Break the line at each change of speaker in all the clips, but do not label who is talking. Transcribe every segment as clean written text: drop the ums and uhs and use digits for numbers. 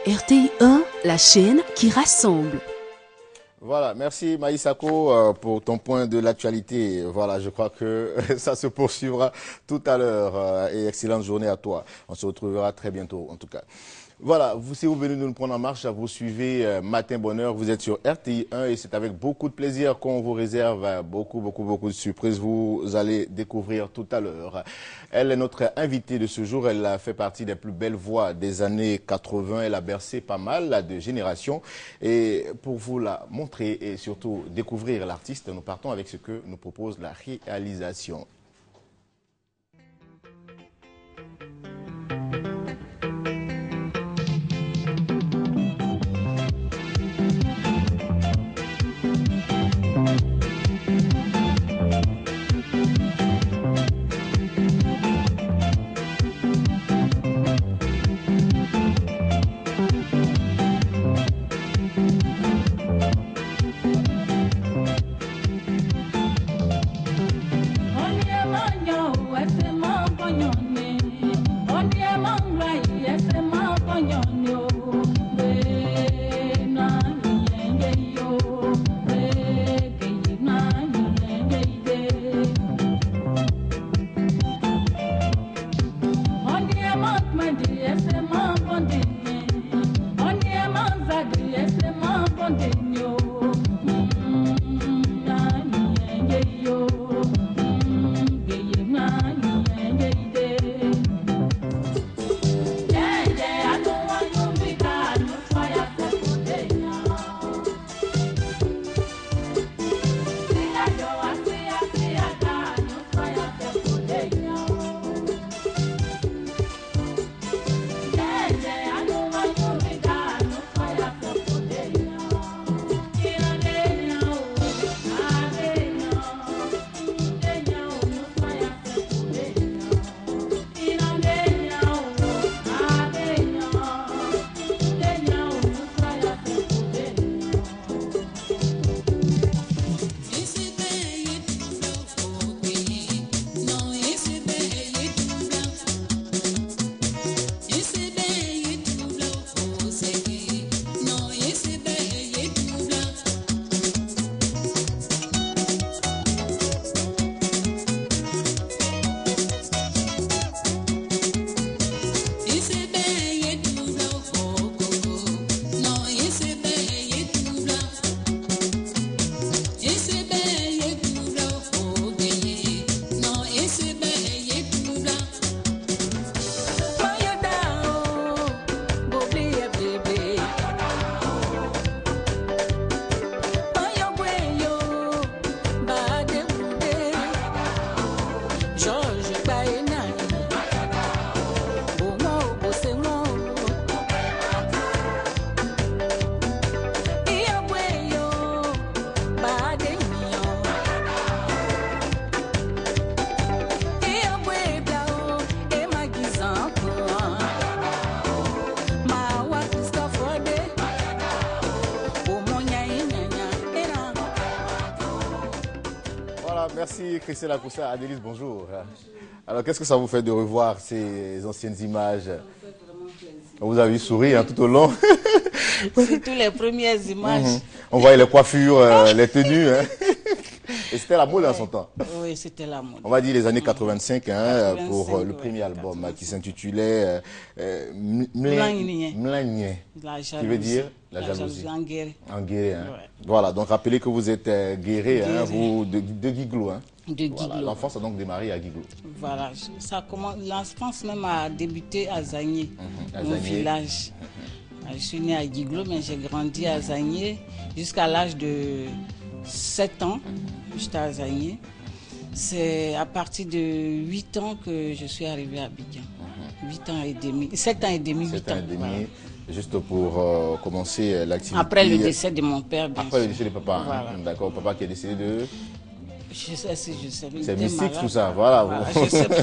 RTI 1, la chaîne qui rassemble.
Voilà, merci Maïsako pour ton point de l'actualité. Voilà, je crois que ça se poursuivra tout à l'heure et excellente journée à toi. On se retrouvera très bientôt en tout cas. Voilà, si vous venez de nous prendre en marche, vous suivez Matin Bonheur, vous êtes sur RTI 1 et c'est avec beaucoup de plaisir qu'on vous réserve beaucoup de surprises. Vous allez découvrir tout à l'heure. Elle est notre invitée de ce jour, elle a fait partie des plus belles voix des années 80, elle a bercé pas mal de générations. Et pour vous la montrer et surtout découvrir l'artiste, nous partons avec ce que nous propose la réalisation. Merci Christelle Akoussa. Adélise, bonjour. Alors, qu'est-ce que ça vous fait de revoir ces anciennes images? Vous avez eu sourire tout au long.
Surtout les premières images.
On voyait les coiffures, les tenues. Et c'était la mode en son temps.
Oui, c'était la mode.
On va dire les années 85, 85 pour le premier album 80. Qui s'intitulait Mlagné. Qui veut dire la jalousie. En guéré. Voilà, donc rappelez que vous êtes guéré, vous de Guiglou.
De Guiglou.
Voilà, l'enfance a donc démarré à Guiglou.
Voilà, l'enfance même a débuté à Zagné, mon village. Je suis née à Guiglou, mais j'ai grandi à Zagné jusqu'à l'âge de 7 ans. J'étais à Zagné. C'est à partir de 8 ans que je suis arrivée à Abidjan. 8 ans et demi, 7 ans et demi, 8 ans.
Voilà. Juste pour commencer l'activité.
Après le décès de mon père, bien
Après
sûr.
le décès de papa.
Voilà.
D'accord, papa qui est décédé de...
Je sais si je sais.
C'est mystique tout ça, voilà.
Je sais pas.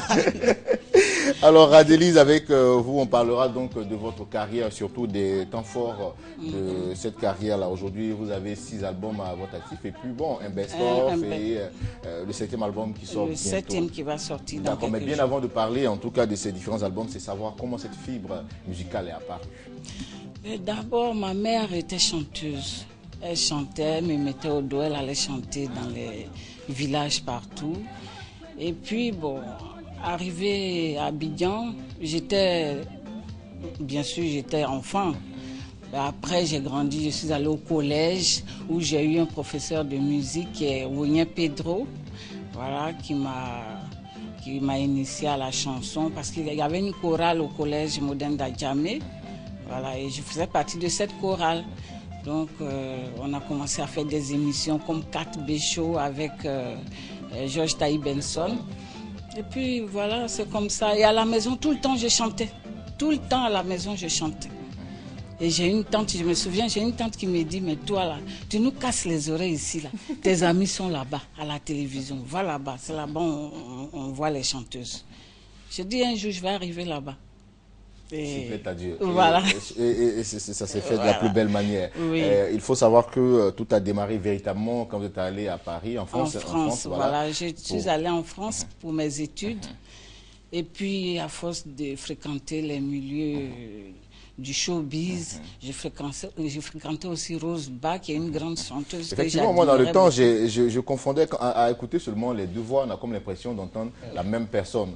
Alors Adélise, avec vous, on parlera donc de votre carrière, surtout des temps forts de cette carrière-là. Aujourd'hui, vous avez 6 albums à votre actif et puis bon, un best-of et le 7e album qui sort bientôt.
Le 7e qui va sortir dans
D'accord, mais bien
jours.
avant de parler en tout cas de ces différents albums, c'est savoir comment cette fibre musicale est apparue.
D'abord, ma mère était chanteuse. Elle chantait, elle me mettait au dos, elle allait chanter dans les villages partout. Et puis, bon, arrivé à Abidjan, bien sûr, j'étais enfant. Après, j'ai grandi, je suis allée au collège où j'ai eu un professeur de musique qui est Wonien Pedro, voilà, qui m'a initié à la chanson parce qu'il y avait une chorale au collège moderne d'Adjamé. Voilà, et je faisais partie de cette chorale. Donc, on a commencé à faire des émissions comme 4B Show avec Georges Taï Benson. Et puis, voilà, c'est comme ça. Et à la maison, tout le temps, je chantais. Tout le temps, à la maison, je chantais. Et j'ai une tante, je me souviens, j'ai une tante qui me dit, mais toi, là, tu nous casses les oreilles ici, là. Tes amis sont là-bas, à la télévision. Va là-bas, c'est là-bas on voit les chanteuses. Je dis, un jour, je vais arriver là-bas.
C'est fait à Dieu.
Voilà.
Et ça s'est fait de la plus belle manière.
Oui.
Il faut savoir que tout a démarré véritablement quand vous êtes allé à Paris, en France.
En France, voilà. Je suis allée en France pour mes études. Et puis, à force de fréquenter les milieux du showbiz, j'ai fréquenté aussi Rose Ba, qui est une grande chanteuse.
Effectivement, moi, dans le temps, je confondais, à écouter seulement les deux voix, on a comme l'impression d'entendre la même personne.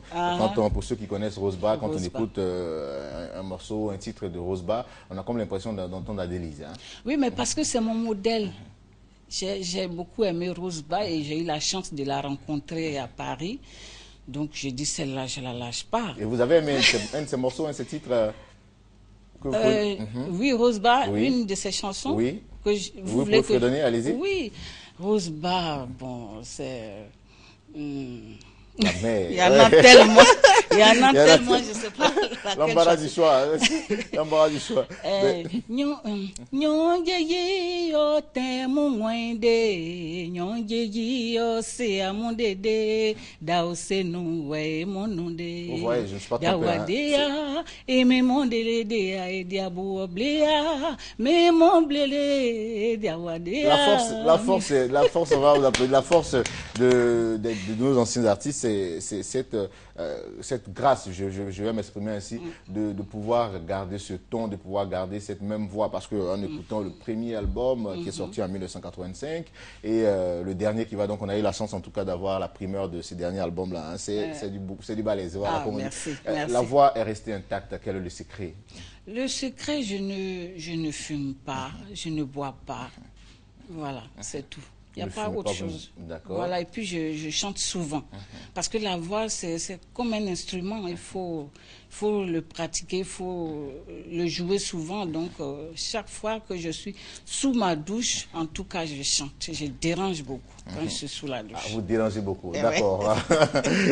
Pour ceux qui connaissent Rose Ba, quand on écoute un morceau, un titre de Rose Ba, on a comme l'impression d'entendre Adélise. Hein.
Oui, mais parce que c'est mon modèle. J'ai beaucoup aimé Rose Ba et j'ai eu la chance de la rencontrer à Paris. Donc, je dis, celle-là, je ne la lâche pas.
Et vous avez aimé un de ces morceaux, un de ces titres
oui, Rose Ba, oui. Une de ses chansons.
Oui.
Que
vous voulez que donner, allez-y.
Oui, Rose Ba, bon, c'est...
Il
y en a tellement, je ne sais pas.
L'embarras du choix. L'embarras du choix. Vous voyez, je ne suis pas trompé. La force, on va vous appeler, la force de nos anciens artistes, c'est cette grâce, je vais m'exprimer ainsi, de pouvoir garder ce ton, de pouvoir garder cette même voix. Parce qu'en écoutant le premier album qui est sorti en 1985 et le dernier qui va, donc on a eu la chance en tout cas d'avoir la primeur de ces derniers albums-là, hein, c'est du balèze. Voilà,
merci.
La voix est restée intacte. Quel est le secret?
Le secret, je ne fume pas, je ne bois pas. Voilà, c'est tout. Il n'y a pas autre chose. Voilà, et puis je chante souvent. Parce que la voix, c'est comme un instrument. Il faut le pratiquer, il faut le jouer souvent. Donc, chaque fois que je suis sous ma douche, en tout cas, je chante. Je dérange beaucoup quand je suis sous la douche.
Ah, vous dérangez beaucoup, d'accord.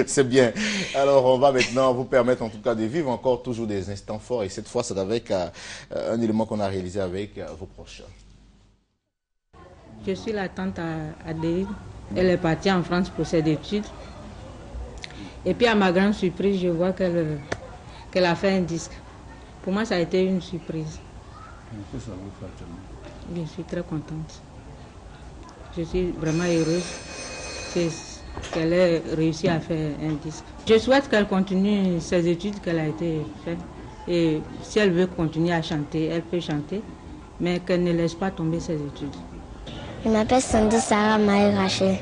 C'est bien. Alors, on va maintenant vous permettre, en tout cas, de vivre encore toujours des instants forts. Et cette fois, c'est avec un élément qu'on a réalisé avec vos proches.
Je suis la tante Adéline. Elle est partie en France pour ses études. Et puis à ma grande surprise, je vois qu'elle a fait un disque. Pour moi, ça a été une surprise.
Qu'est-ce que ça vous fait actuellement?
Je suis très contente. Je suis vraiment heureuse qu'elle ait réussi à faire un disque. Je souhaite qu'elle continue ses études qu'elle a été faite. Et si elle veut continuer à chanter, elle peut chanter, mais qu'elle ne laisse pas tomber ses études.
Je m'appelle Sandra Sarah Marie Rachel.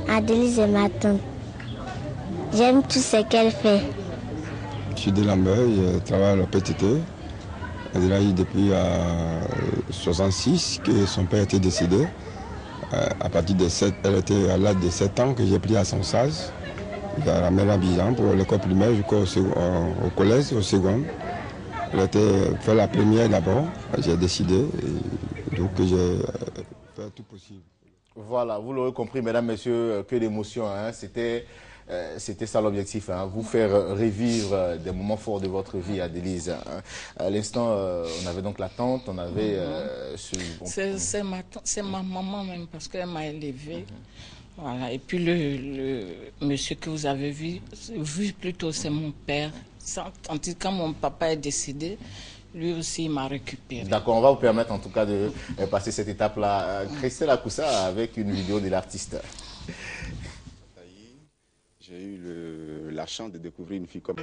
Adélise est ma tante. J'aime tout ce qu'elle fait.
Je suis de Lambert, je travaille à la PTT. Elle a eu depuis 1966 que son père était décédé. À partir de 7, elle était à l'âge de 7 ans que j'ai pris à son sage. Il a ramené à Abidjan pour l'école primaire jusqu'au collège, au second. Elle a fait la première d'abord. J'ai décidé. Donc j'ai fait tout possible.
Voilà, vous l'aurez compris, mesdames, messieurs, que d'émotion. Hein. C'était ça l'objectif, hein, vous faire revivre des moments forts de votre vie, Adélise. Hein. À l'instant, on avait donc la tante, on avait...
C'est ma maman même, parce qu'elle m'a élevée. Voilà. Et puis le monsieur que vous avez vu plutôt, c'est mon père. Quand mon papa est décédé, lui aussi, il m'a récupéré.
D'accord, on va vous permettre en tout cas de passer cette étape-là. Christelle Akoussa avec une vidéo de l'artiste.
J'ai eu la chance de découvrir une fille comme...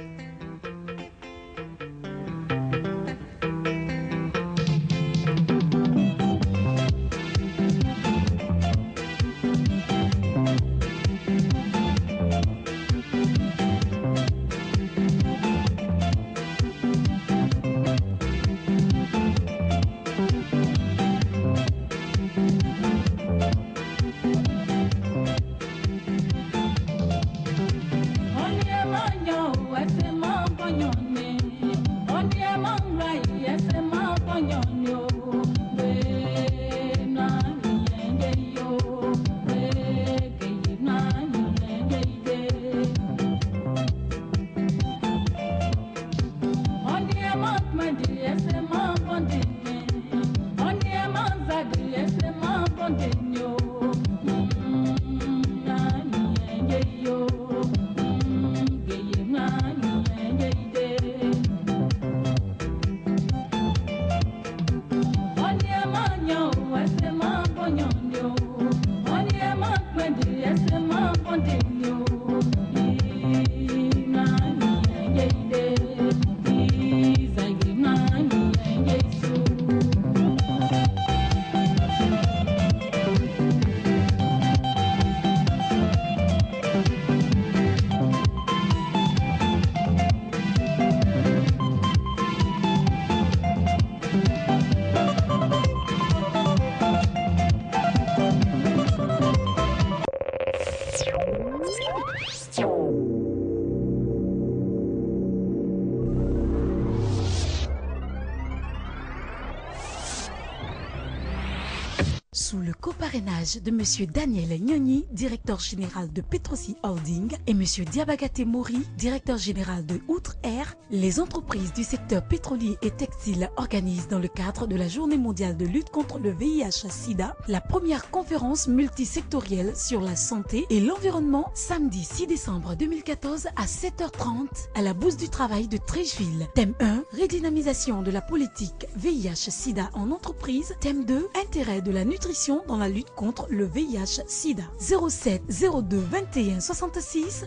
Sous le coparrainage de M. Daniel Nyoni, directeur général de Petrosi Holding, et M. Diabagate Mori, directeur général de Outre-Air, les entreprises du secteur pétrolier et textile organisent dans le cadre de la Journée mondiale de lutte contre le VIH-Sida la première conférence multisectorielle sur la santé et l'environnement samedi 6 décembre 2014 à 7h30 à la Bourse du Travail de Treichville. Thème 1, redynamisation de la politique VIH-Sida en entreprise. Thème 2, intérêt de la nutrition dans la lutte contre le VIH-Sida. 07 02 21 66.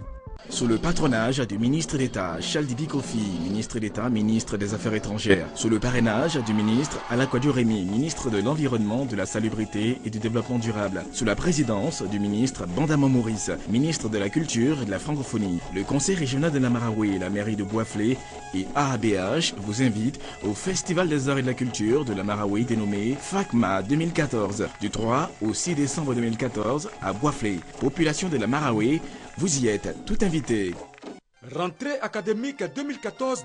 Sous le patronage du ministre d'État Chaldibi Kofi, ministre d'État, ministre des Affaires étrangères. Sous le parrainage du ministre Alakwadjo Rémy, ministre de l'Environnement, de la Salubrité et du Développement durable. Sous la présidence du ministre Bandama Maurice, ministre de la Culture et de la Francophonie. Le Conseil régional de la Marawi, la mairie de Boisflé et AABH vous invitent au Festival des Arts et de la Culture de la Marawi dénommé FACMA 2014 du 3 au 6 décembre 2014 à Boisflé. Population de la Marawi, vous y êtes tout invité.
Rentrée académique 2014-2015.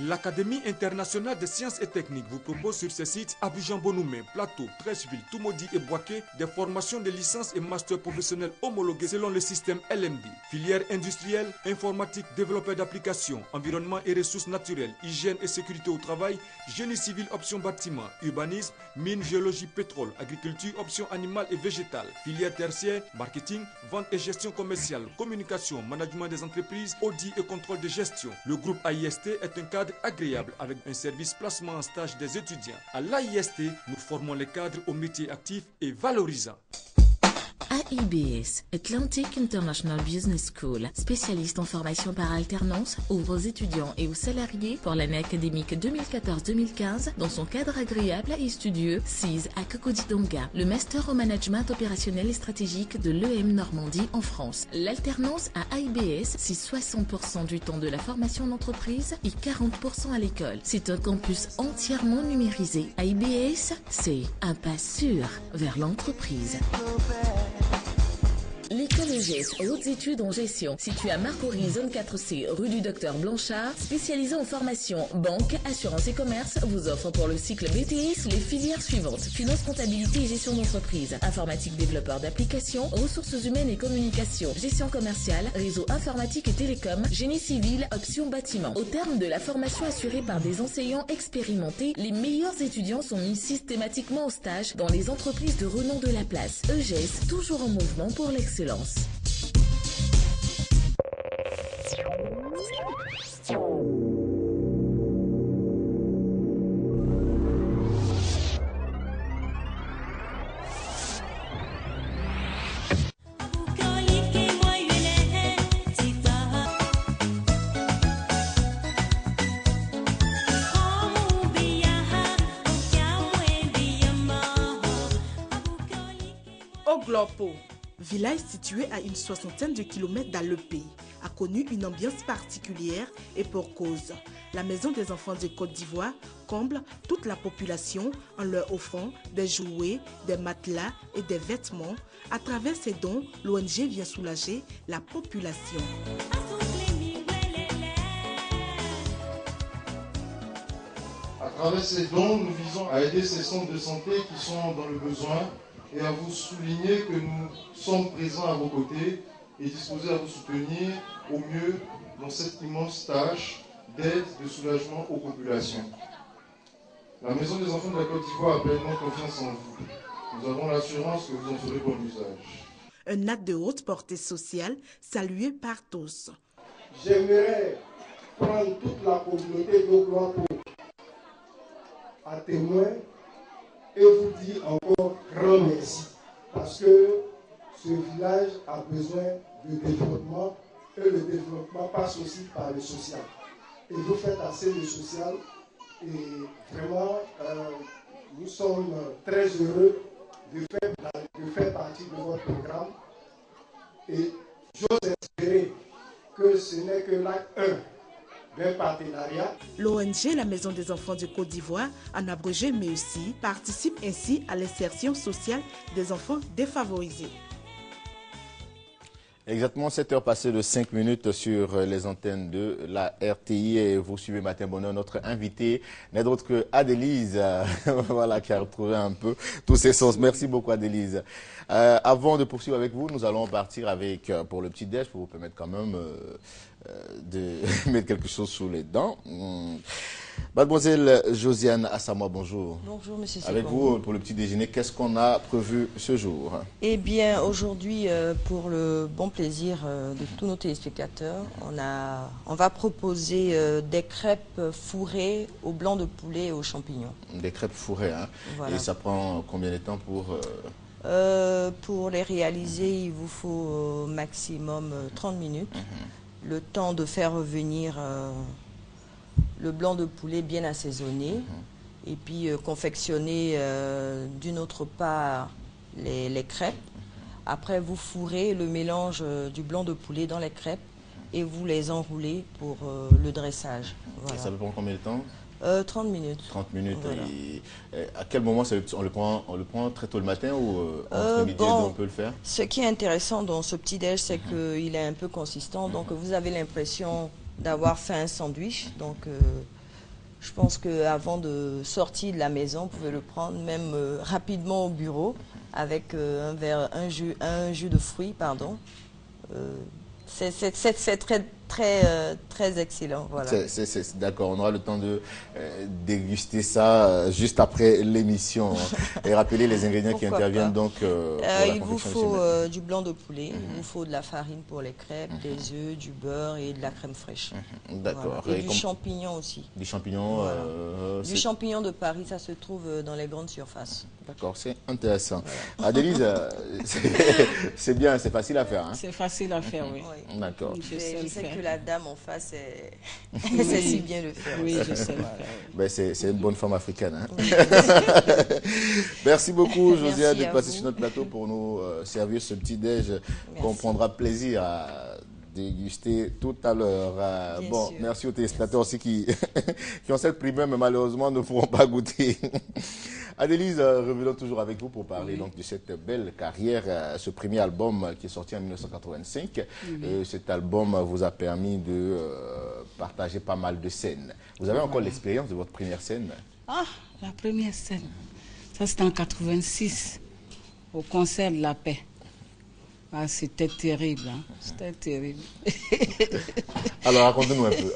L'Académie internationale des sciences et techniques vous propose sur ses sites Abidjan-Bonoumé, Plateau, Treichville, Toumoudi et Boaké des formations de licence et master professionnels homologués selon le système LMD. Filière industrielle, informatique, développeur d'applications, environnement et ressources naturelles, hygiène et sécurité au travail, génie civil option bâtiment, urbanisme, mine, géologie, pétrole, agriculture option animale et végétale. Filière tertiaire, marketing, vente et gestion commerciale, communication, management des entreprises, audit et contrôle de gestion. Le groupe AIST est un cadre agréable avec un service placement en stage des étudiants. À l'AIST, nous formons les cadres aux métiers actifs et valorisants.
AIBS, Atlantic International Business School, spécialiste en formation par alternance, ouvre aux étudiants et aux salariés pour l'année académique 2014-2015 dans son cadre agréable et studieux CIS à Cocody-Donga, le master au management opérationnel et stratégique de l'EM Normandie en France. L'alternance à AIBS, c'est 60% du temps de la formation d'entreprise et 40% à l'école. C'est un campus entièrement numérisé. AIBS, c'est un pas sûr vers l'entreprise. L'école EGES, hautes études en gestion, située à Marcory, zone 4C, rue du Docteur Blanchard, spécialisée en formation, banque, assurance et commerce, vous offre pour le cycle BTS les filières suivantes: finance, comptabilité et gestion d'entreprise, informatique, développeur d'applications, ressources humaines et communication, gestion commerciale, réseau informatique et télécom, génie civil, option bâtiment. Au terme de la formation assurée par des enseignants expérimentés, les meilleurs étudiants sont mis systématiquement au stage dans les entreprises de renom de la place. EGES, toujours en mouvement pour l'excellence.
Oglopo, village situé à une 60aine de kilomètres dans le pays, a connu une ambiance particulière et pour cause. La Maison des enfants de Côte d'Ivoire comble toute la population en leur offrant des jouets, des matelas et des vêtements. À travers ces dons, l'ONG vient soulager la population.
À travers ces dons, nous visons à aider ces centres de santé qui sont dans le besoin et à vous souligner que nous sommes présents à vos côtés et disposés à vous soutenir au mieux dans cette immense tâche d'aide, de soulagement aux populations. La Maison des enfants de la Côte d'Ivoire a pleinement confiance en vous. Nous avons l'assurance que vous en ferez bon usage.
Un acte de haute portée sociale salué par tous.
J'aimerais prendre toute la communauté de Gloire à témoin et vous dire encore grand merci. Parce que ce village a besoin de développement et le développement passe aussi par le social. Et vous faites assez de social et vraiment nous sommes très heureux de faire partie de votre programme et j'ose espérer que ce n'est que l'acte 1 d'un partenariat.
L'ONG La Maison des enfants de Côte d'Ivoire, en abrégé mais aussi, participe ainsi à l'insertion sociale des enfants défavorisés.
Exactement 7 heures passées de 5 minutes sur les antennes de la RTI et vous suivez Matin Bonheur. Notre invité n'est d'autre que Adélise, voilà, qui a retrouvé un peu tous ses sens. Merci beaucoup Adélise. Avant de poursuivre avec vous, nous allons partir avec, pour le petit déj, pour vous permettre quand même de mettre quelque chose sous les dents. Mademoiselle Josiane Assamoah, bonjour.
Bonjour, monsieur Sekou.
Avec vous, pour le petit déjeuner, qu'est-ce qu'on a prévu ce jour?
Eh bien, aujourd'hui, pour le bon plaisir de tous nos téléspectateurs, on va proposer des crêpes fourrées au blanc de poulet et aux champignons. Des crêpes fourrées, hein. Voilà.
Et ça prend combien de temps
pour les réaliser, il vous faut au maximum 30 minutes. Le temps de faire revenir le blanc de poulet bien assaisonné et puis confectionner d'une autre part les crêpes. Après, vous fourrez le mélange du blanc de poulet dans les crêpes et vous les enroulez pour le dressage. Voilà.
Et ça peut prendre combien de temps?
30 minutes.
30 minutes.
Voilà.
Et à quel moment on le prend très tôt le matin ou entre midi et deux, on peut le faire?
Ce qui est intéressant dans ce petit déj, c'est qu'il est un peu consistant. Donc vous avez l'impression d'avoir fait un sandwich. Donc je pense qu'avant de sortir de la maison, vous pouvez le prendre même rapidement au bureau avec un jus de fruits, pardon. C'est très excellent. Voilà.
D'accord, on aura le temps de déguster ça juste après l'émission. Et rappeler les ingrédients qui interviennent donc
il vous faut du blanc de poulet, il vous faut de la farine pour les crêpes, des œufs, du beurre et de la crème fraîche.
D'accord.
Voilà. Et du champignon aussi.
Du champignon
voilà. Du champignon de Paris, ça se trouve dans les grandes surfaces.
D'accord, c'est intéressant. Voilà. Adélise, c'est bien, c'est facile à faire. Hein?
C'est facile à faire, oui.
D'accord.
Je sais que la dame en face, elle sait si bien le faire.
Oui, je sais le faire.
Ben, c'est une bonne femme africaine. Hein? Oui. Merci beaucoup, Josiane, d'être passée sur notre plateau pour nous servir ce petit déj qu'on prendra plaisir à déguster tout à l'heure. Bon, sûr. Merci aux téléspectateurs aussi qui ont cette primeur, mais malheureusement ne pourront pas goûter. Adélise, revenons toujours avec vous pour parler donc de cette belle carrière, ce premier album qui est sorti en 1985. Cet album vous a permis de partager pas mal de scènes. Vous avez encore l'expérience de votre première scène?
Ah, la première scène, ça c'était en 86, au concert de la paix. Ah, c'était terrible, hein? C'était terrible.
Alors, racontez-nous un peu.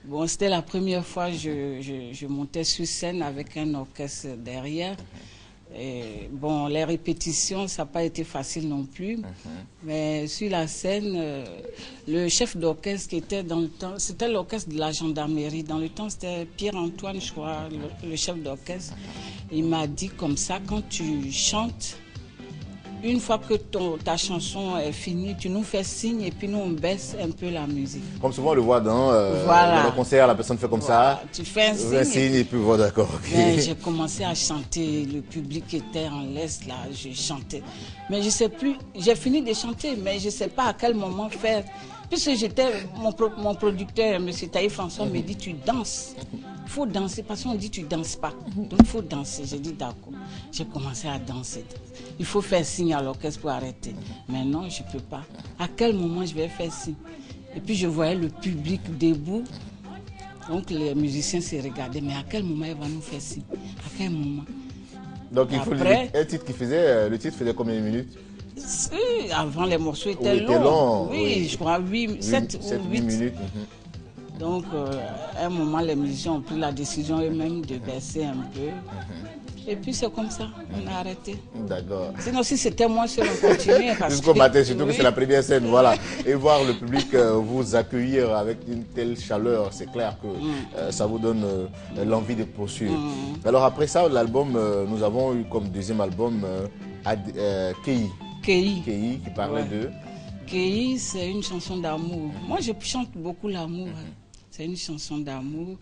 Bon, c'était la première fois que je montais sur scène avec un orchestre derrière. Et bon, les répétitions, ça n'a pas été facile non plus. Mais sur la scène, le chef d'orchestre qui était dans le temps, c'était l'orchestre de la gendarmerie. Dans le temps, c'était Pierre-Antoine, je crois, le chef d'orchestre. Il m'a dit comme ça, quand tu chantes, une fois que ta chanson est finie, tu nous fais signe et puis nous on baisse un peu la musique.
Comme souvent on le voit dans le concert, la personne fait comme ça.
Tu fais un signe
et puis voilà, d'accord.
Okay. J'ai commencé à chanter, le public était en laisse là, je chantais. Mais je sais plus, j'ai fini de chanter, mais je ne sais pas à quel moment faire. Puisque mon producteur, M. Taï François, me dit tu danses. Il faut danser parce qu'on dit tu ne danses pas. Donc il faut danser. J'ai dit d'accord. J'ai commencé à danser. Il faut faire signe à l'orchestre pour arrêter. Mais non, je ne peux pas. À quel moment je vais faire signe? Et puis je voyais le public debout. Donc les musiciens se regardaient, mais à quel moment elle va nous faire ci? À quel moment?
Donc il faut un titre qui faisait, le titre faisait combien de minutes?
Avant les morceaux étaient longs. Oui, je crois 7 ou 8
minutes.
Donc à un moment les musiciens ont pris la décision eux-mêmes de baisser un peu. Et puis c'est comme ça, on a arrêté.
D'accord.
Sinon si c'était moi seul, on continuait.
Jusqu'au matin, surtout que c'est la première scène, voilà. Et voir le public vous accueillir avec une telle chaleur, c'est clair que ça vous donne l'envie de poursuivre. Alors après ça, l'album, nous avons eu comme deuxième album Kei. Kei qui parlait de...
Kei, c'est une chanson d'amour. Moi, je chante beaucoup l'amour. C'est une chanson d'amour.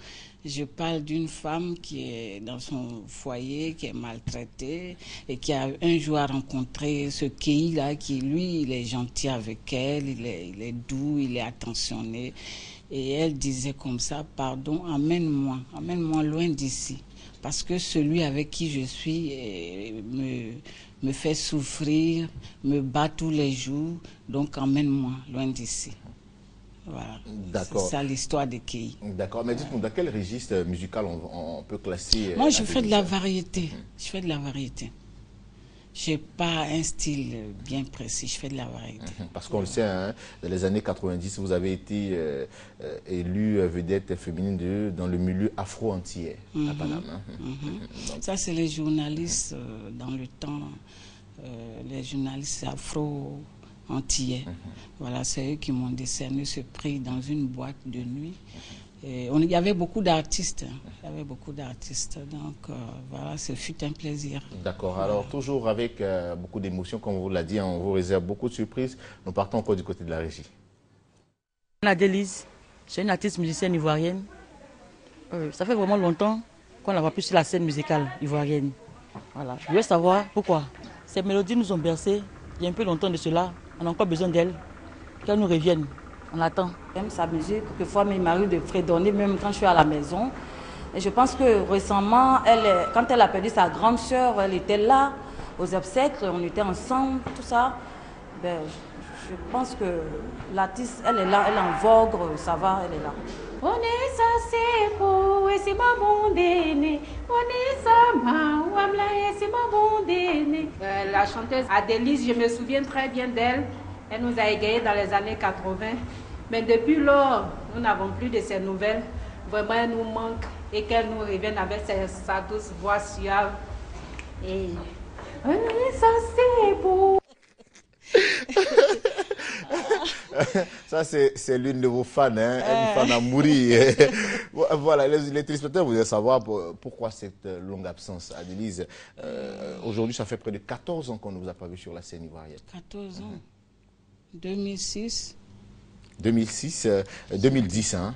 Je parle d'une femme qui est dans son foyer, qui est maltraitée et qui a un jour rencontré ce Kei-là qui, lui, il est gentil avec elle, il est doux, il est attentionné. Et elle disait comme ça, pardon, emmène-moi loin d'ici. Parce que celui avec qui je suis me fait souffrir, me bat tous les jours, donc emmène-moi loin d'ici. Voilà. C'est ça l'histoire de Kei.
D'accord, mais dites-nous, dans quel registre musical on peut classer...
Moi, je fais de la variété. Je fais de la variété. Je n'ai pas un style bien précis, je fais de la variété.
Parce qu'on le sait, hein, dans les années 90, vous avez été élue vedette féminine dans le milieu afro-antillais à Paname.
Ça, c'est les journalistes dans le temps, les journalistes afro-antillais. Voilà, c'est eux qui m'ont décerné ce prix dans une boîte de nuit. Il y avait beaucoup d'artistes, donc voilà, ce fut un plaisir.
D'accord, alors toujours avec beaucoup d'émotion, comme on vous l'a dit, on vous réserve beaucoup de surprises. Nous partons encore du côté de la régie.
Adélise, c'est une artiste musicienne ivoirienne. Ça fait vraiment longtemps qu'on la voit plus sur la scène musicale ivoirienne. Voilà. Je veux savoir pourquoi. Ces mélodies nous ont bercés il y a un peu longtemps de cela. On a encore besoin d'elle, qu'elle nous revienne. On attend.
J'aime sa musique, quelquefois il m'arrive de fredonner même quand je suis à la maison. Et je pense que récemment, quand elle a perdu sa grande sœur, elle était là, aux obsèques, on était ensemble, tout ça. Ben, je pense que l'artiste, elle est là, elle est en vogue, ça va, elle est là.
On est ça beau et c'est ma bondéné. On est ça ma et c'est ma bondéné.
La chanteuse Adélise, je me souviens très bien d'elle. Elle nous a égayés dans les années 80. Mais depuis lors, nous n'avons plus de ses nouvelles. Vraiment, elle nous manque. Et qu'elle nous revienne avec sa douce voix suave. Et on est ça beau.
Ça, c'est l'une de vos fans, hein, une fan à mourir. Voilà, les téléspectateurs voudraient savoir pourquoi cette longue absence, Adélise. Aujourd'hui, ça fait près de 14 ans qu'on ne vous a pas vu sur la scène ivoirienne.
14 ans. 2006.
2006, 2010, hein.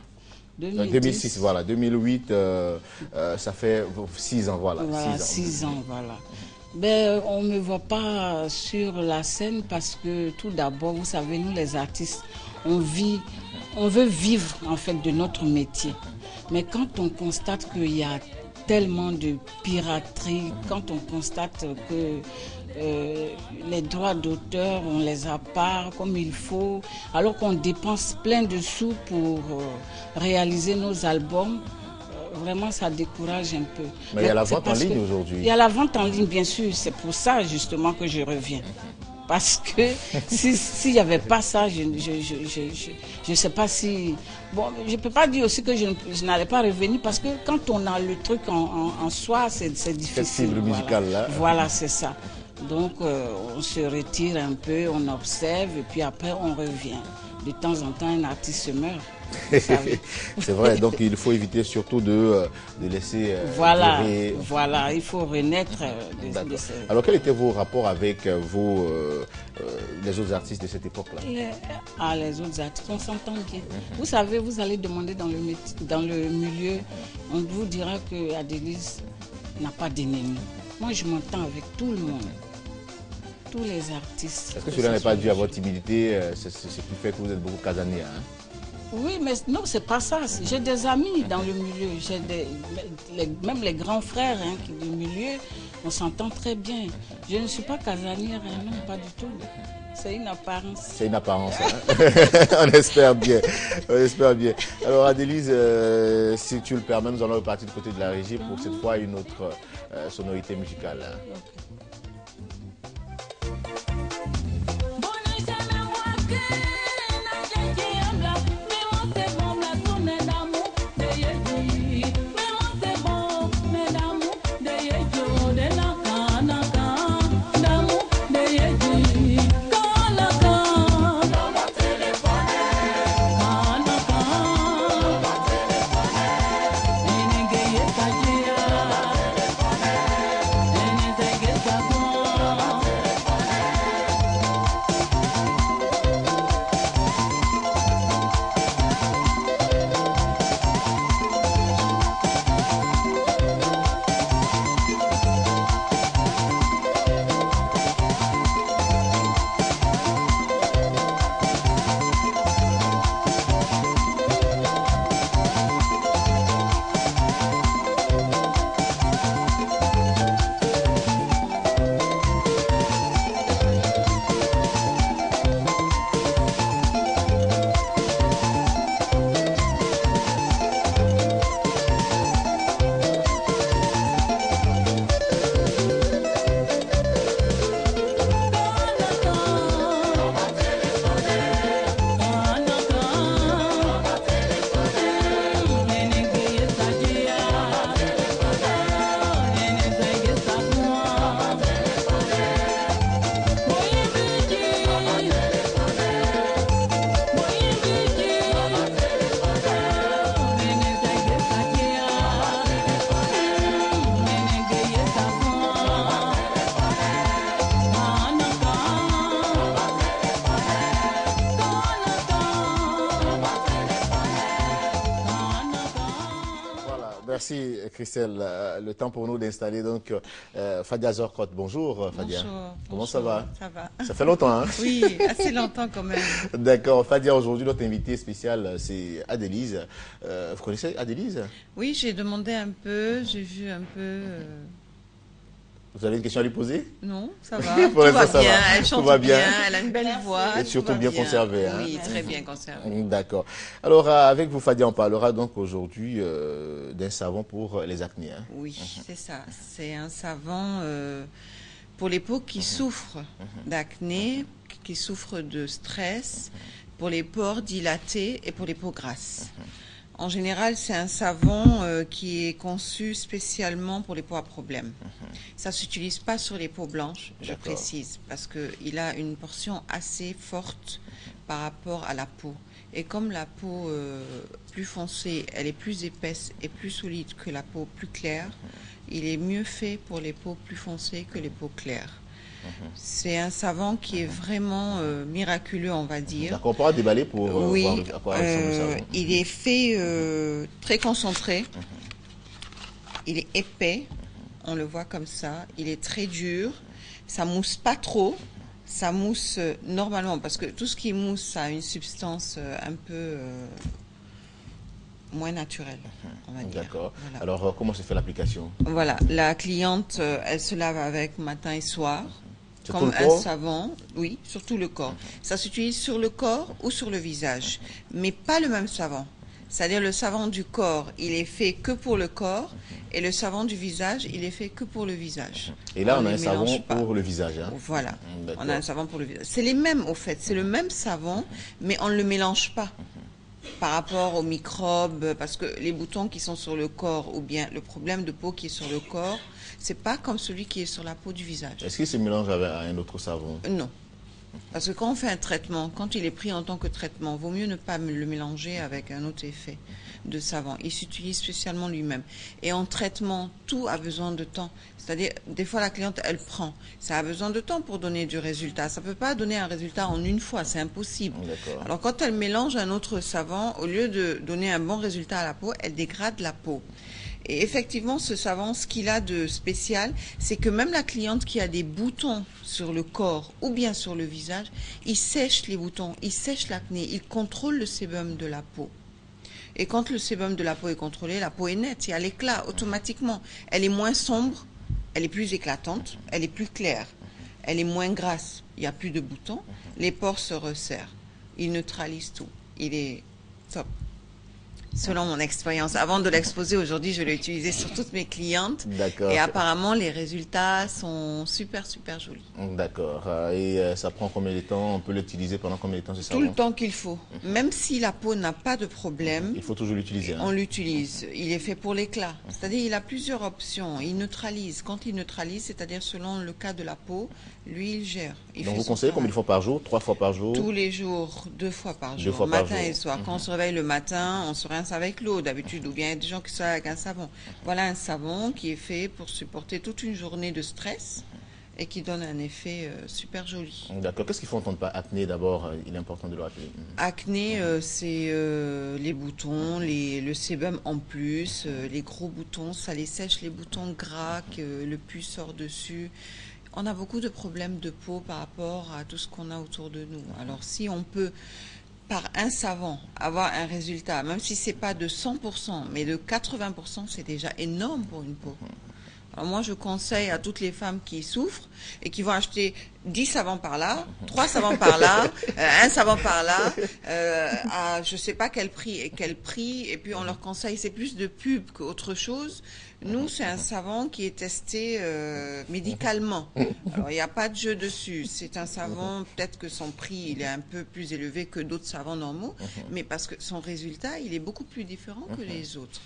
2006, voilà. 2008, ça fait 6 ans, voilà.
Voilà 6 ans, voilà. Ben, on ne me voit pas sur la scène parce que tout d'abord, vous savez, nous les artistes, on veut vivre en fait de notre métier. Mais quand on constate qu'il y a tellement de piraterie, quand on constate que les droits d'auteur, on les a pas comme il faut, alors qu'on dépense plein de sous pour réaliser nos albums, vraiment ça décourage un peu.
Mais il y a la vente en ligne aujourd'hui.
Il y a la vente en ligne, bien sûr, c'est pour ça justement que je reviens. Parce que s'il n'y avait pas ça, je ne sais pas si... Bon, je ne peux pas dire aussi que je n'allais pas revenir parce que quand on a le truc en soi, c'est difficile.
Cette cible musicale là.
Voilà, c'est ça. Donc on se retire un peu, on observe et puis après on revient. De temps en temps, un artiste se meurt.
C'est vrai, donc il faut éviter surtout de laisser...
Voilà, voilà, il faut renaître.
Alors quels étaient vos rapports avec les autres artistes de cette époque-là?
Les autres artistes, on s'entend bien. Vous savez, vous allez demander dans le milieu, on vous dira que Adélise n'a pas d'ennemis. Moi, je m'entends avec tout le monde. Tous les artistes.
Est-ce que cela n'est pas dû à votre timidité, c'est ce qui fait que vous êtes beaucoup casanier, hein?
Oui, mais non, c'est pas ça. J'ai des amis dans le milieu. Même les grands frères du milieu, on s'entend très bien. Je ne suis pas casanière, non, pas du tout. C'est une apparence.
C'est une apparence. Hein. On espère bien. On espère bien. Alors Adélise, si tu le permets, nous allons repartir du côté de la régie pour cette fois une autre sonorité musicale. Hein. Merci Christelle. Le temps pour nous d'installer donc Fadia Zorkot. Bonjour Fadia.
Bonjour.
Comment ça va?
Ça va.
Ça fait longtemps, hein?
Oui, assez longtemps quand même.
D'accord. Fadia, aujourd'hui notre invité spécial c'est Adélise. Vous connaissez Adélise?
Oui, j'ai demandé un peu, j'ai vu un peu...
Vous avez une question à lui poser?
Non, ça va.
Tout va
bien, elle chante bien, elle a une belle voix.
Et surtout bien conservée. Hein?
Oui, très bien conservée.
D'accord. Alors, avec vous, Fadia, on parlera donc aujourd'hui d'un savon pour les acnés. Hein?
Oui, c'est ça. C'est un savon pour les peaux qui souffrent d'acné, qui souffrent de stress, pour les pores dilatés et pour les peaux grasses. En général, c'est un savon qui est conçu spécialement pour les peaux à problème. Ça ne s'utilise pas sur les peaux blanches, je précise, parce qu'il a une portion assez forte par rapport à la peau. Et comme la peau plus foncée, elle est plus épaisse et plus solide que la peau plus claire, il est mieux fait pour les peaux plus foncées que les peaux claires. C'est un savon qui est vraiment miraculeux, on va dire.
D'accord, on pourra déballer pour
oui,
voir à quoi ressemble le savon.
Il est fait très concentré, il est épais, on le voit comme ça, il est très dur, ça mousse pas trop, ça mousse normalement, parce que tout ce qui mousse, ça a une substance un peu moins naturelle, on va dire.
D'accord.
Voilà.
Alors, comment se fait l'application?
Voilà, la cliente, elle se lave avec matin et soir. Comme un savon, oui, sur tout le corps. Ça s'utilise sur le corps ou sur le visage, mais pas le même savon. C'est-à-dire le savon du corps, il est fait que pour le corps, et le savon du visage, il est fait que pour le visage.
Et là, on a un savon pour le visage. Hein?
Voilà, on a un savon pour le visage. C'est les mêmes, au fait, c'est le même savon, mais on ne le mélange pas par rapport aux microbes, parce que les boutons qui sont sur le corps, ou bien le problème de peau qui est sur le corps, c'est pas comme celui qui est sur la peau du visage.
Est-ce qu'il se mélange avec un autre savon?
Non. Parce que quand on fait un traitement, quand il est pris en tant que traitement, vaut mieux ne pas le mélanger avec un autre effet de savon. Il s'utilise spécialement lui-même. Et en traitement, tout a besoin de temps. C'est-à-dire, des fois, la cliente, elle prend. Ça a besoin de temps pour donner du résultat. Ça ne peut pas donner un résultat en une fois. C'est impossible. Alors, quand elle mélange un autre savon, au lieu de donner un bon résultat à la peau, elle dégrade la peau. Et effectivement, ce savon, ce qu'il a de spécial, c'est que même la cliente qui a des boutons sur le corps ou bien sur le visage, il sèche les boutons, il sèche l'acné, il contrôle le sébum de la peau. Et quand le sébum de la peau est contrôlé, la peau est nette, il y a l'éclat automatiquement. Elle est moins sombre, elle est plus éclatante, elle est plus claire. elle est moins grasse, il n'y a plus de boutons, les pores se resserrent, il neutralise tout, il est top. Selon mon expérience. Avant de l'exposer aujourd'hui, je l'ai utilisé sur toutes mes clientes.
D'accord.
Et apparemment, les résultats sont super, super jolis.
D'accord. Et ça prend combien de temps? On peut l'utiliser pendant combien de temps, ce savon?
Tout le temps qu'il faut. Même si la peau n'a pas de problème.
Il faut toujours l'utiliser.
On l'utilise. Il est fait pour l'éclat. C'est-à-dire, il a plusieurs options. Il neutralise. Quand il neutralise, c'est-à-dire selon le cas de la peau, lui, il gère.
Donc, vous conseillez combien de fois par jour? 3 fois par jour?
Tous les jours, 2 fois par jour.
2 fois par
matin
jour.
et soir. Quand on se réveille le matin, on se rince avec l'eau d'habitude, ou bien il y a des gens qui se lavent avec un savon. Voilà un savon qui est fait pour supporter toute une journée de stress et qui donne un effet super joli.
D'accord. Qu'est-ce qu'il faut entendre par acné d'abord? Il est important de le rappeler.
Acné, c'est les boutons, le sébum en plus, les gros boutons, ça les sèche, les boutons gras, que le pus sort dessus. On a beaucoup de problèmes de peau par rapport à tout ce qu'on a autour de nous. Alors si on peut, par un savon, avoir un résultat, même si ce n'est pas de 100%, mais de 80%, c'est déjà énorme pour une peau. Alors moi, je conseille à toutes les femmes qui souffrent et qui vont acheter 10 savons par là, 3 savons par là, un savon par là, à je ne sais pas quel prix, et puis on leur conseille, c'est plus de pub qu'autre chose. Nous, c'est un savon qui est testé médicalement. Alors, il n'y a pas de jeu dessus. C'est un savon, peut-être que son prix, il est un peu plus élevé que d'autres savons normaux, mais parce que son résultat, il est beaucoup plus différent que les autres.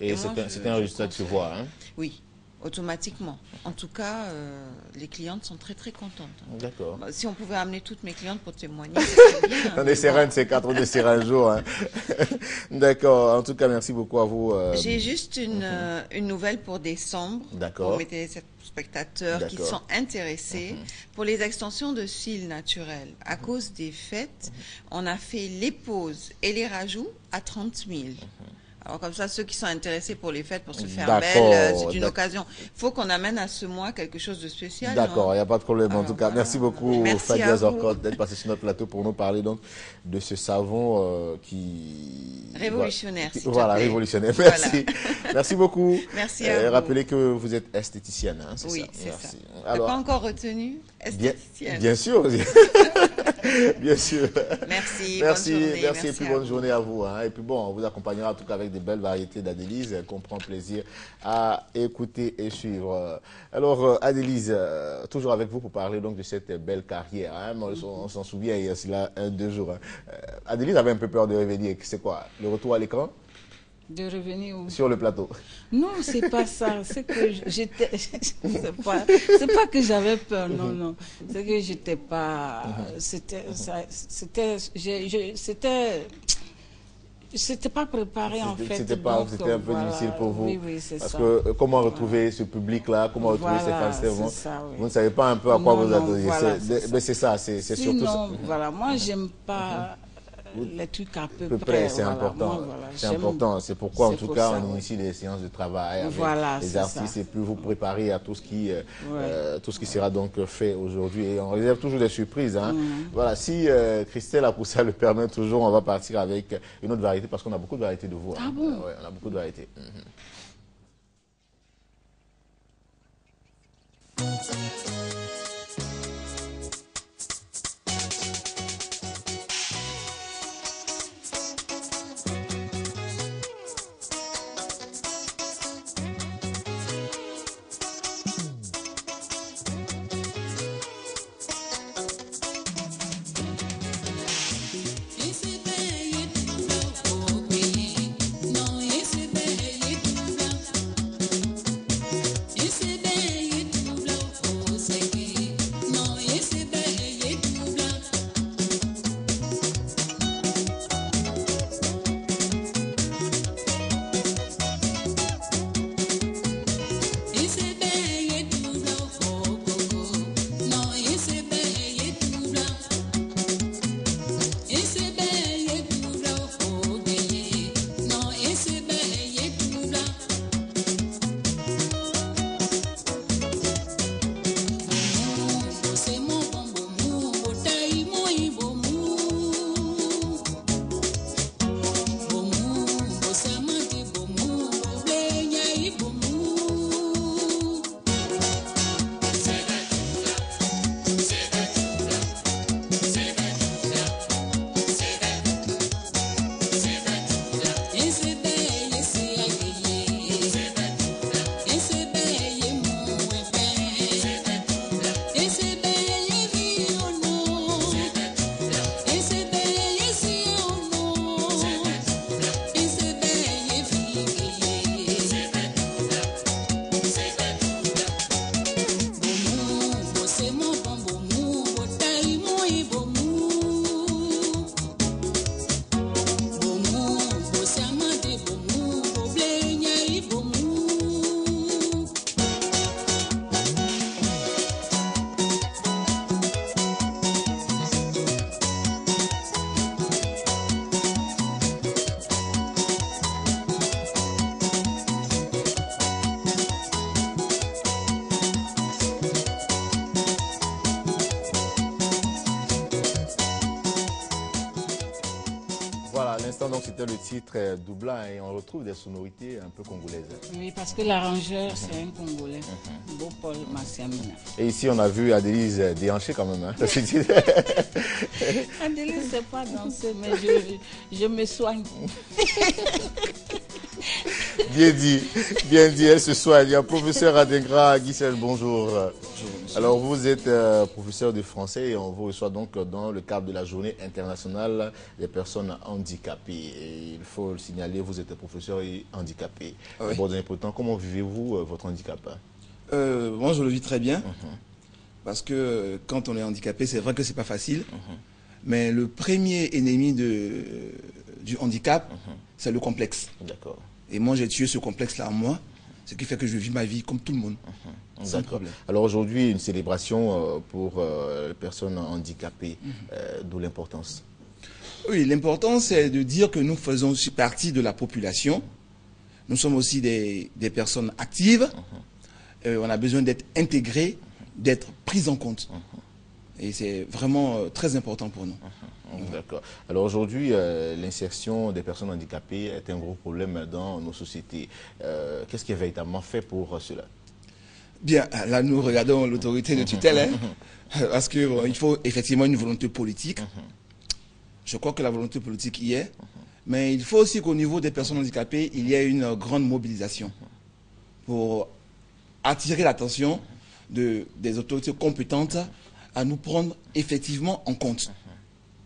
Et c'est un résultat qui se voit, hein?
Oui. Automatiquement. En tout cas, les clientes sont très très contentes.
D'accord.
Si on pouvait amener toutes mes clientes pour témoigner, c'est bien.
On essaiera de ces 4, on essaiera un jour. Hein. D'accord. En tout cas, merci beaucoup à vous.
J'ai juste une nouvelle pour décembre.
D'accord.
Pour mes téléspectateurs qui sont intéressés. Pour les extensions de cils naturels, à cause des fêtes, on a fait les poses et les rajouts à 30 000. Alors comme ça, ceux qui sont intéressés pour les fêtes, pour se faire belle, c'est une occasion. Il faut qu'on amène à ce mois quelque chose de spécial.
D'accord, il n'y a pas de problème. En tout cas, merci beaucoup Fadia Zorkot d'être passé sur notre plateau pour nous parler donc de ce savon qui...
Révolutionnaire,
voilà, révolutionnaire. Merci.
Voilà.
Merci beaucoup.
Merci à vous.
Rappelez que vous êtes esthéticienne, hein, c'est
oui,
ça?
Oui, c'est ça.
Alors,
pas encore retenu esthéticienne.
Bien sûr. Bien sûr.
Merci.
Merci,
bonne journée,
merci et puis bonne journée à vous. Hein. Et puis bon, on vous accompagnera en tout cas avec des belles variétés d'Adélise qu'on prend plaisir à écouter et suivre. Alors Adélise, toujours avec vous pour parler donc de cette belle carrière. Hein. On s'en souvient il y a cela 1-2 jours. Hein. Adélise avait un peu peur de revenir. C'est quoi? Le retour à l'écran?
De revenir où?
Sur le plateau.
Non, c'est pas ça. C'est que j'étais. C'est pas que j'avais peur, non, non. C'est que j'étais pas. C'était pas préparé en fait.
C'était un peu difficile pour vous.
Oui, oui, c'est ça.
Parce que comment retrouver ce public-là, comment retrouver ces fans, vous ne savez pas un peu à quoi vous attendez. Mais c'est ça, c'est surtout ça.
Voilà, moi j'aime pas les trucs à peu près.
C'est important. C'est important. C'est pourquoi en tout cas on initie les séances de travail avec les artistes et puis vous préparez à tout ce qui sera donc fait aujourd'hui. Et on réserve toujours des surprises. Hein. Voilà, si Christelle a pour ça le permet toujours, on va partir avec une autre variété parce qu'on a beaucoup de variétés de voix.
Ah bon?
Ouais, on a beaucoup de variétés. donc c'était le titre Doubla et on retrouve des sonorités un peu congolaises.
Oui, parce que l'arrangeur, c'est un Congolais, Beau Paul Massiamina.
Et ici, on a vu Adélise déhancher quand même. Hein.
Adélise ne sait pas danser, mais je me soigne.
Bien dit, elle se soigne. Professeur Adingra Guissel, bonjour. Bonjour. Alors vous êtes professeur de français et on vous reçoit donc dans le cadre de la journée internationale des personnes handicapées. Et il faut le signaler, vous êtes professeur et handicapé.
Oui.
Bon, pourtant, comment vivez-vous votre handicap?
Moi je le vis très bien, parce que quand on est handicapé, c'est vrai que c'est pas facile, mais le premier ennemi du handicap, c'est le complexe.
D'accord.
Et moi, j'ai tué ce complexe-là en moi, ce qui fait que je vis ma vie comme tout le monde, sans problème.
Alors aujourd'hui, une célébration pour les personnes handicapées, d'où l'importance?
Oui, l'important, c'est de dire que nous faisons aussi partie de la population. Nous sommes aussi des personnes actives. On a besoin d'être intégrés, d'être pris en compte. Et c'est vraiment très important pour nous.
D'accord. Alors aujourd'hui, l'insertion des personnes handicapées est un gros problème dans nos sociétés. Qu'est-ce qui est véritablement fait pour cela?
Bien, là nous regardons l'autorité de tutelle, hein, parce qu'il faut effectivement une volonté politique. Je crois que la volonté politique y est, mais il faut aussi qu'au niveau des personnes handicapées, il y ait une grande mobilisation pour attirer l'attention des autorités compétentes à nous prendre effectivement en compte.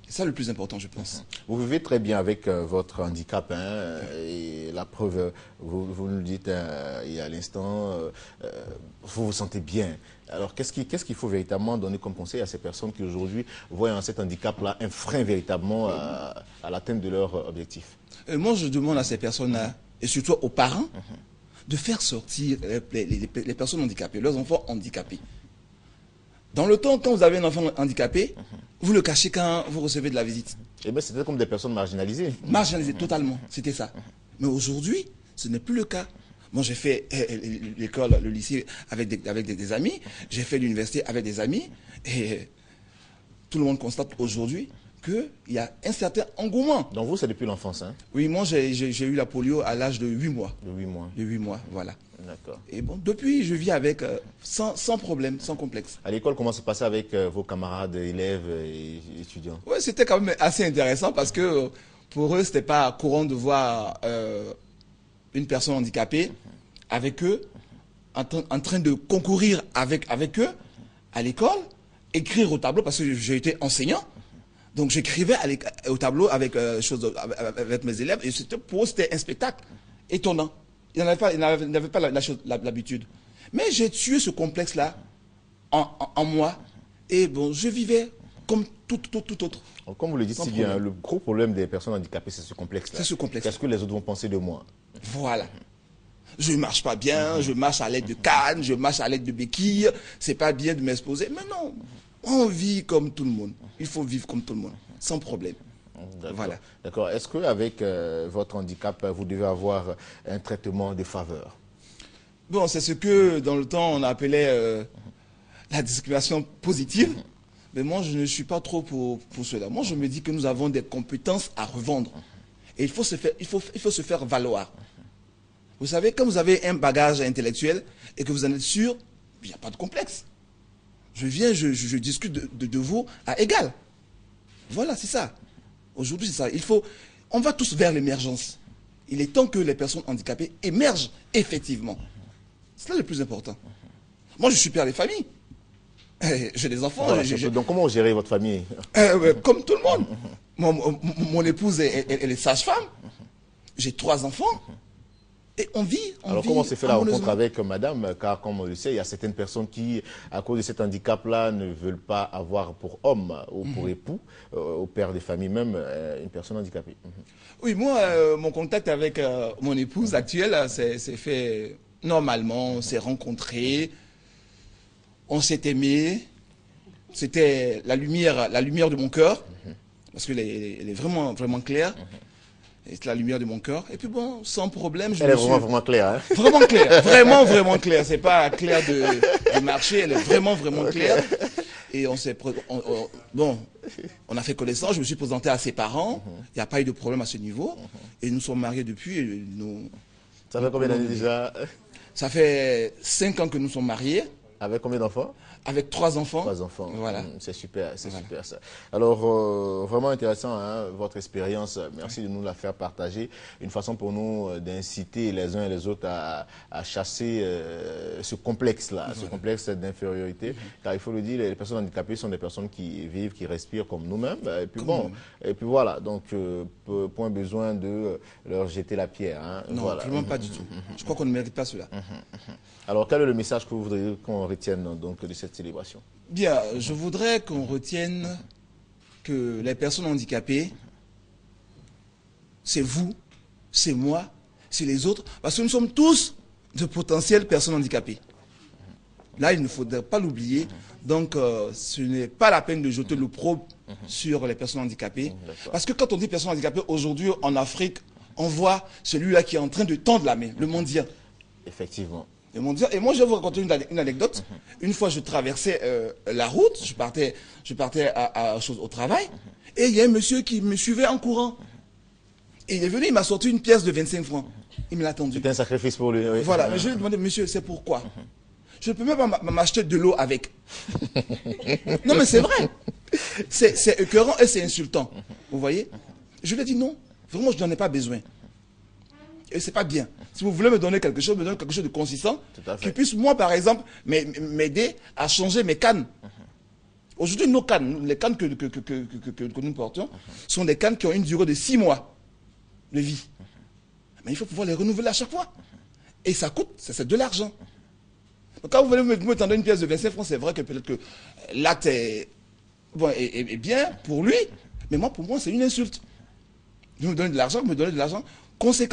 C'est ça le plus important, je pense.
Vous vivez très bien avec votre handicap, hein, et la preuve, vous nous dites il y a l'instant, vous vous sentez bien. Alors qu'est-ce qu'il faut véritablement donner comme conseil à ces personnes qui aujourd'hui voient en cet handicap-là un frein véritablement à l'atteinte de leur objectif?
Moi, je demande à ces personnes-là, et surtout aux parents, de faire sortir les personnes handicapées, leurs enfants handicapés. Dans le temps, quand vous avez un enfant handicapé, vous le cachez quand vous recevez de la visite.
Eh bien, c'était comme des personnes marginalisées.
Marginalisées, totalement. C'était ça. Mais aujourd'hui, ce n'est plus le cas. Moi, j'ai fait l'école, le lycée avec des amis. J'ai fait l'université avec des amis. Et tout le monde constate aujourd'hui qu'il y a un certain engouement.
Donc vous, c'est depuis l'enfance, hein?
Oui, moi, j'ai eu la polio à l'âge de 8 mois.
De 8 mois.
De 8 mois, voilà.
D'accord.
Et bon, depuis, je vis avec sans problème, sans complexe.
À l'école, comment se passait avec vos camarades, élèves et étudiants?
Oui, c'était quand même assez intéressant parce que pour eux, c'était pas courant de voir une personne handicapée avec eux, en train de concourir avec eux à l'école, écrire au tableau, parce que j'ai été enseignant. Donc j'écrivais au tableau avec mes élèves, et pour eux, c'était un spectacle étonnant. Ils n'avaient pas l'habitude. Mais j'ai tué ce complexe-là en moi. Et bon, je vivais comme tout autre.
Alors, comme vous le dites si bien, le gros problème des personnes handicapées, c'est ce complexe-là.
C'est ce complexe.
Qu'est-ce que les autres vont penser de moi?
Voilà. Je ne marche pas bien, je marche à l'aide de cannes, je marche à l'aide de béquilles. C'est pas bien de m'exposer. Mais non, on vit comme tout le monde. Il faut vivre comme tout le monde, sans problème. Voilà.
D'accord. Est-ce qu'avec votre handicap, vous devez avoir un traitement de faveur?
Bon, c'est ce que dans le temps on appelait la discrimination positive. Mais moi, je ne suis pas trop pour cela. Moi, je me dis que nous avons des compétences à revendre. Et il faut se faire valoir. Vous savez, quand vous avez un bagage intellectuel et que vous en êtes sûr, il n'y a pas de complexe. Je viens, je discute de vous à égal. Voilà, c'est ça. Aujourd'hui, c'est ça. On va tous vers l'émergence. Il est temps que les personnes handicapées émergent effectivement. C'est là le plus important. Moi, je suis père de famille. J'ai des enfants.
Voilà, donc, comment vous gérez votre famille?
Comme tout le monde. Mon épouse, elle est sage-femme. J'ai 3 enfants. Et on vit.
Alors, comment s'est fait la rencontre avec madame? Car, comme on le sait, il y a certaines personnes qui, à cause de cet handicap-là, ne veulent pas avoir pour homme ou pour époux, au père des familles même, une personne handicapée.
Oui, moi, mon contact avec mon épouse actuelle s'est fait normalement. On s'est rencontrés, on s'est aimés. C'était la lumière de mon cœur, parce qu'elle est vraiment, vraiment claire. C'est la lumière de mon cœur. Et puis bon, sans problème,
elle est vraiment claire. Hein?
Vraiment claire. Vraiment, vraiment claire. C'est pas clair de marché. Elle est vraiment, vraiment claire. Et on s'est... Bon, On a fait connaissance, je me suis présenté à ses parents. Il n'y a pas eu de problème à ce niveau. Et nous sommes mariés depuis.
Ça fait combien d'années déjà?
Ça fait 5 ans que nous sommes mariés.
Avec combien d'enfants?
Avec 3 enfants.
3 enfants.
Voilà.
C'est super, c'est super ça. Alors, vraiment intéressant, hein, votre expérience. Merci de nous la faire partager. Une façon pour nous d'inciter les uns et les autres à chasser ce complexe-là, ce complexe d'infériorité. Car il faut le dire, les personnes handicapées sont des personnes qui vivent, qui respirent comme nous-mêmes. Et puis bon, et puis voilà. Donc, point besoin de leur jeter la pierre. Hein.
Non,
voilà.
vraiment pas du tout. Je crois qu'on ne mérite pas cela.
Alors, quel est le message que vous voudriez qu'on retienne donc, de cette célébration?
Bien, je voudrais qu'on retienne que les personnes handicapées, c'est vous, c'est moi, c'est les autres, parce que nous sommes tous de potentielles personnes handicapées. Là, il ne faudrait pas l'oublier. Donc, ce n'est pas la peine de jeter l'opprobre sur les personnes handicapées. Parce que quand on dit personnes handicapées, aujourd'hui, en Afrique, on voit celui-là qui est en train de tendre la main, le mendiant.
Effectivement.
Et moi, je vais vous raconter une anecdote. Une fois, je traversais la route, je partais au travail, et il y a un monsieur qui me suivait en courant. Et il est venu, il m'a sorti une pièce de 25 francs. Il me l'a attendu.
C'était un sacrifice pour lui. Oui.
Voilà, mais je lui ai demandé, monsieur, c'est pourquoi? Je ne peux même pas m'acheter de l'eau avec. Non, mais c'est vrai. C'est écœurant et c'est insultant. Vous voyez? Je lui ai dit non, vraiment, je n'en ai pas besoin. Et c'est pas bien. Si vous voulez me donner quelque chose, me donner quelque chose de consistant, qui puisse, moi, par exemple, m'aider à changer mes cannes. Aujourd'hui, nos cannes, les cannes que nous portons, sont des cannes qui ont une durée de 6 mois de vie. Mais il faut pouvoir les renouveler à chaque fois. Et ça coûte, c'est de l'argent. Donc quand vous venez me tendre une pièce de 25 francs, c'est vrai que peut-être que l'acte est bien pour lui, mais moi, pour moi, c'est une insulte. Vous me donnez de l'argent, conséquent.